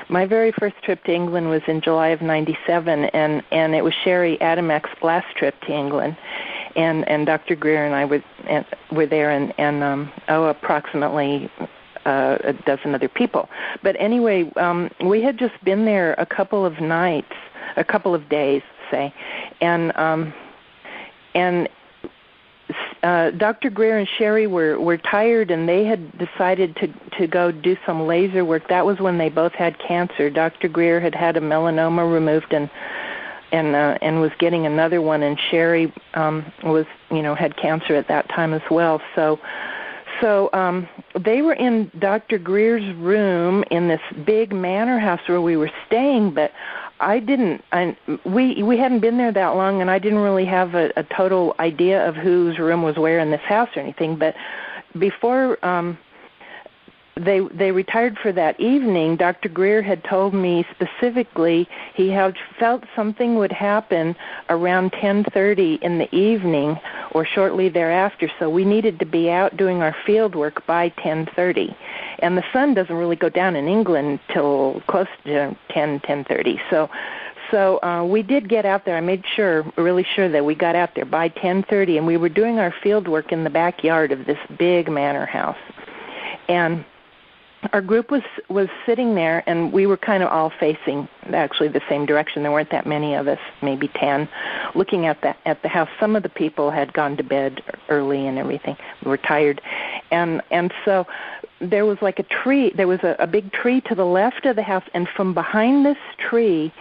My very first trip to England was in July of '97, and it was Sherry Adamek's last trip to England, and Dr. Greer and I were there, and approximately a dozen other people. But anyway, we had just been there a couple of days, say, and Dr. Greer and Sherry were tired, and they had decided to go do some laser work. That was when they both had cancer. Dr. Greer had a melanoma removed and was getting another one, and Sherry had cancer at that time as well. So they were in Dr. Greer's room in this big manor house where we were staying, but we hadn't been there that long, and I didn't really have a total idea of whose room was where in this house or anything. But before they retired for that evening, Dr. Greer had told me specifically he had felt something would happen around 10:30 in the evening or shortly thereafter, so we needed to be out doing our field work by 10:30. And the sun doesn't really go down in England till close to 10:30. So we did get out there. I made really sure that we got out there by 10:30, and we were doing our field work in the backyard of this big manor house. And our group was sitting there, and we were kind of all facing actually the same direction. There weren't that many of us, maybe 10, looking at the house. Some of the people had gone to bed early and everything. We were tired, and so there was like a tree. There was a big tree to the left of the house, and from behind this tree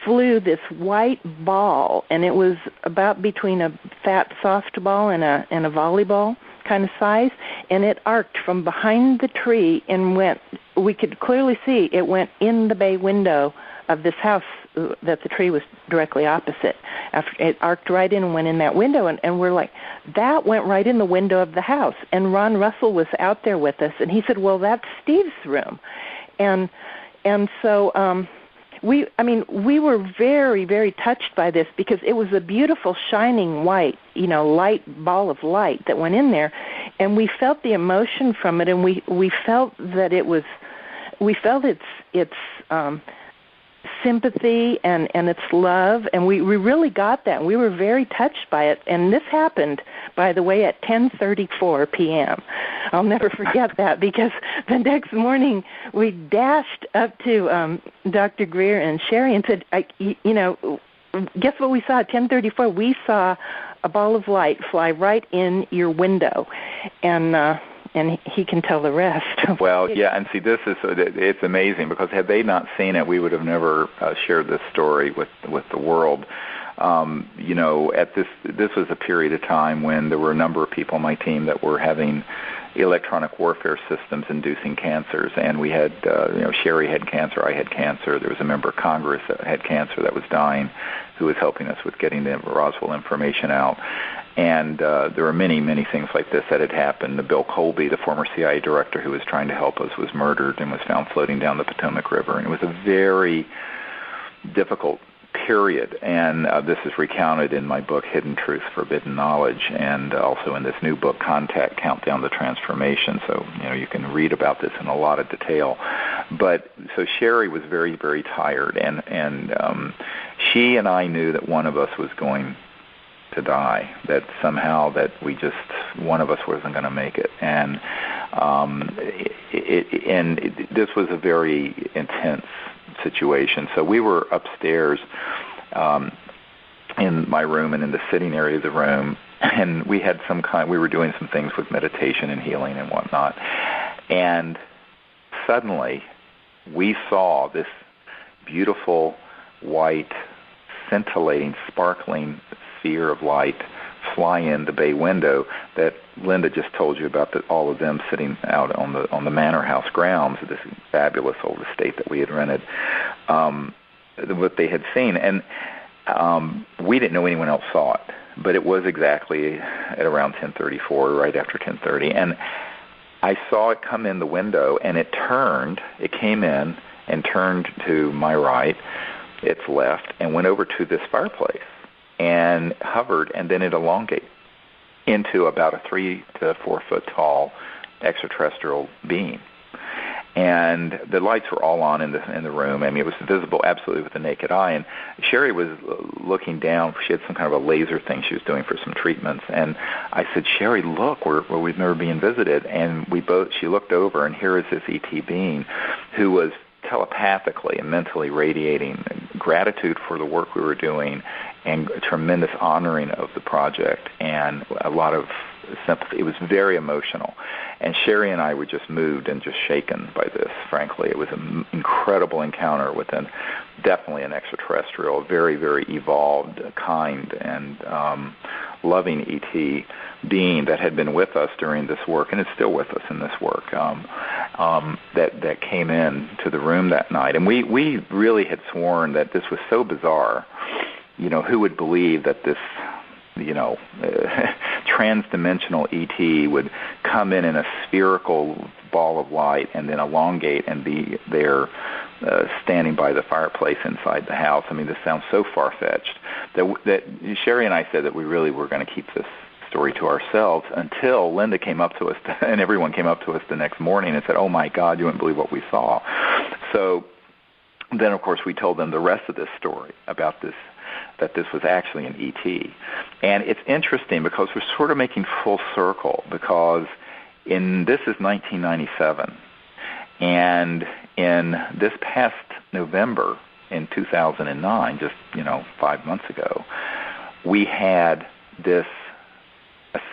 flew this white ball, and it was about between a fat softball and a volleyball kind of size, and it arced from behind the tree and we could clearly see it went in the bay window of this house that the tree was directly opposite. After it arced right in and went in that window, and we're like, that went right in the window of the house. And Ron Russell was out there with us, and he said, well, that's Steve's room. And so we were very, very touched by this because it was a beautiful shining white, light ball of light that went in there, and we felt the emotion from it, and we felt that its sympathy and its love, and we really got that, and we were very touched by it. And this happened, by the way, at 10:34 p.m. I'll never forget that, because the next morning we dashed up to Dr. Greer and Sherry and said, guess what we saw at 10:34? We saw a ball of light fly right in your window, and he can tell the rest. Well, yeah, and see, it's amazing, because had they not seen it, we would have never shared this story with the world. This was a period of time when there were a number of people on my team that were having electronic warfare systems inducing cancers, and we had, Sherry had cancer, I had cancer, there was a member of Congress that had cancer that was dying, who was helping us with getting the Roswell information out. And there were many, many things like this that had happened. Bill Colby, the former CIA director who was trying to help us, was murdered and was found floating down the Potomac River. And it was a very difficult period. And this is recounted in my book, Hidden Truth, Forbidden Knowledge, and also in this new book, Contact, Countdown to Transformation. So, you can read about this in a lot of detail. But so Sherry was very, very tired. And she and I knew that one of us was going to die, that somehow that one of us wasn't going to make it. And this was a very intense situation. So we were upstairs in my room and in the sitting area of the room, and we were doing some things with meditation and healing and whatnot. And suddenly we saw this beautiful, white, scintillating, sparkling sphere of light fly in the bay window that Linda just told you about, that all of them sitting out on the manor house grounds of this fabulous old estate that we had rented, what they had seen. And we didn't know anyone else saw it, but it was exactly at around 10:34, right after 10:30. And I saw it come in the window, and it came in and turned to my right, its left, and went over to this fireplace and hovered, and then it elongated into about a 3 to 4 foot tall extraterrestrial being. And the lights were all on in the room. I mean, it was visible absolutely with the naked eye. And Sherry was looking down. She had some kind of a laser thing she was doing for some treatments. And I said, Sherry, look, we've never been visited. And she looked over, and here is this ET being who was telepathically and mentally radiating gratitude for the work we were doing and tremendous honoring of the project and a lot of sympathy. It was very emotional. And Sherry and I were just moved and just shaken by this, frankly. It was an incredible encounter with definitely an extraterrestrial, very, very evolved, kind, and loving ET being that had been with us during this work, and is still with us in this work, that came in to the room that night. And we really had sworn that this was so bizarre. Who would believe that this transdimensional ET would come in a spherical ball of light and then elongate and be there standing by the fireplace inside the house. I mean, this sounds so far-fetched that Sherry and I said that we really were going to keep this story to ourselves until Linda came up to us, and everyone came up to us the next morning and said, oh, my God, you wouldn't believe what we saw. So then, of course, we told them the rest of this story about this, that this was actually an ET. And it's interesting because we're sort of making full circle because this is 1997. And in this past November in 2009, just, 5 months ago, we had a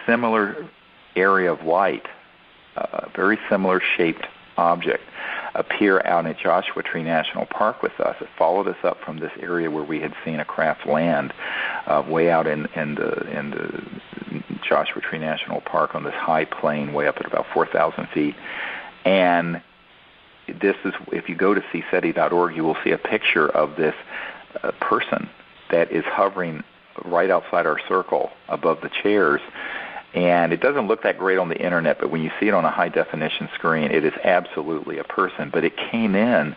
similar area of light, a very similar shaped object appear out at Joshua Tree National Park with us. It followed us up from this area where we had seen a craft land way out in the Joshua Tree National Park on this high plain way up at about 4,000 feet. And this is, if you go to CSETI.org, you will see a picture of this person that is hovering right outside our circle above the chairs. And it doesn't look that great on the internet, but when you see it on a high-definition screen, it is absolutely a person. But it came in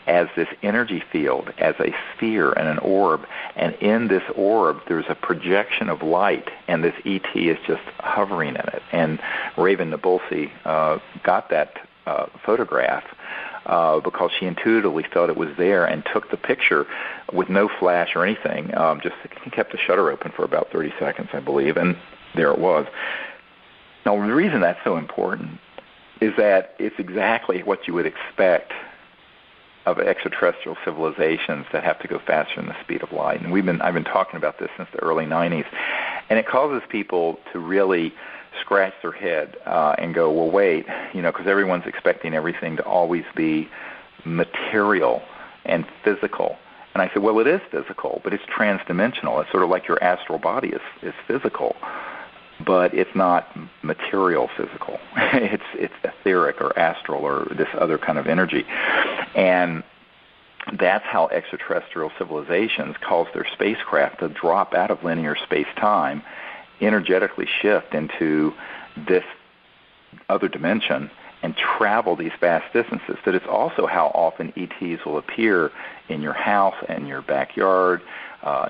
as this energy field, as a sphere and an orb. And in this orb, there's a projection of light, and this ET is just hovering in it. And Raven Nabulsi got that photograph because she intuitively felt it was there and took the picture with no flash or anything. Just kept the shutter open for about 30 seconds, I believe, and there it was. Now, the reason that's so important is that it's exactly what you would expect of extraterrestrial civilizations that have to go faster than the speed of light. And I've been talking about this since the early 90s. And it causes people to really scratch their head and go, well, wait, because everyone's expecting everything to always be material and physical. And I said, well, it is physical, but it's transdimensional. It's sort of like your astral body is physical, but it's not material physical. It's etheric or astral or this other kind of energy. And that's how extraterrestrial civilizations cause their spacecraft to drop out of linear space-time, energetically shift into this other dimension and travel these vast distances. That it's also how often ETs will appear in your house and your backyard,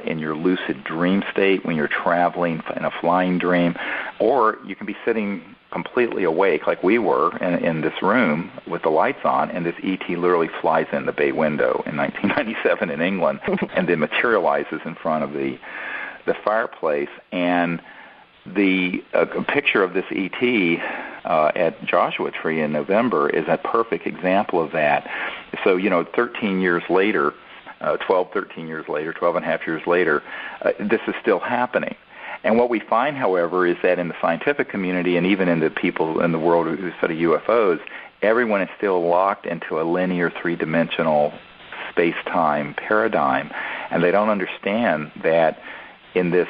in your lucid dream state when you're traveling in a flying dream, or you can be sitting completely awake like we were in this room with the lights on, and this ET literally flies in the bay window in 1997 in England and then materializes in front of the fireplace. And the picture of this ET at Joshua Tree in November is a perfect example of that. So, 13 years later, 12 and a half years later, this is still happening. And what we find, however, is that in the scientific community and even in the people in the world who study UFOs, everyone is still locked into a linear three-dimensional space-time paradigm, and they don't understand that in this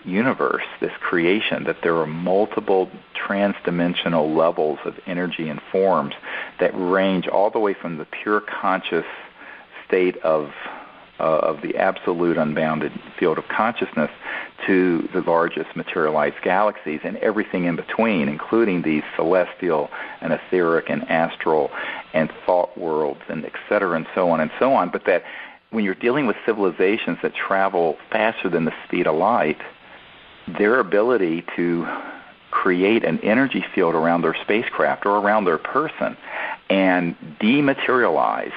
universe, this creation, that there are multiple transdimensional levels of energy and forms that range all the way from the pure conscious state of the absolute unbounded field of consciousness to the largest materialized galaxies and everything in between, including these celestial and etheric and astral and thought worlds and et cetera and so on and so on. But that when you're dealing with civilizations that travel faster than the speed of light, their ability to create an energy field around their spacecraft or around their person and dematerialized,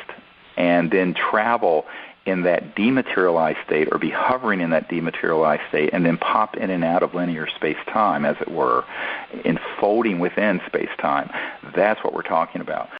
and then travel in that dematerialized state, or be hovering in that dematerialized state, and then pop in and out of linear space-time, as it were, enfolding within space-time. That's what we're talking about.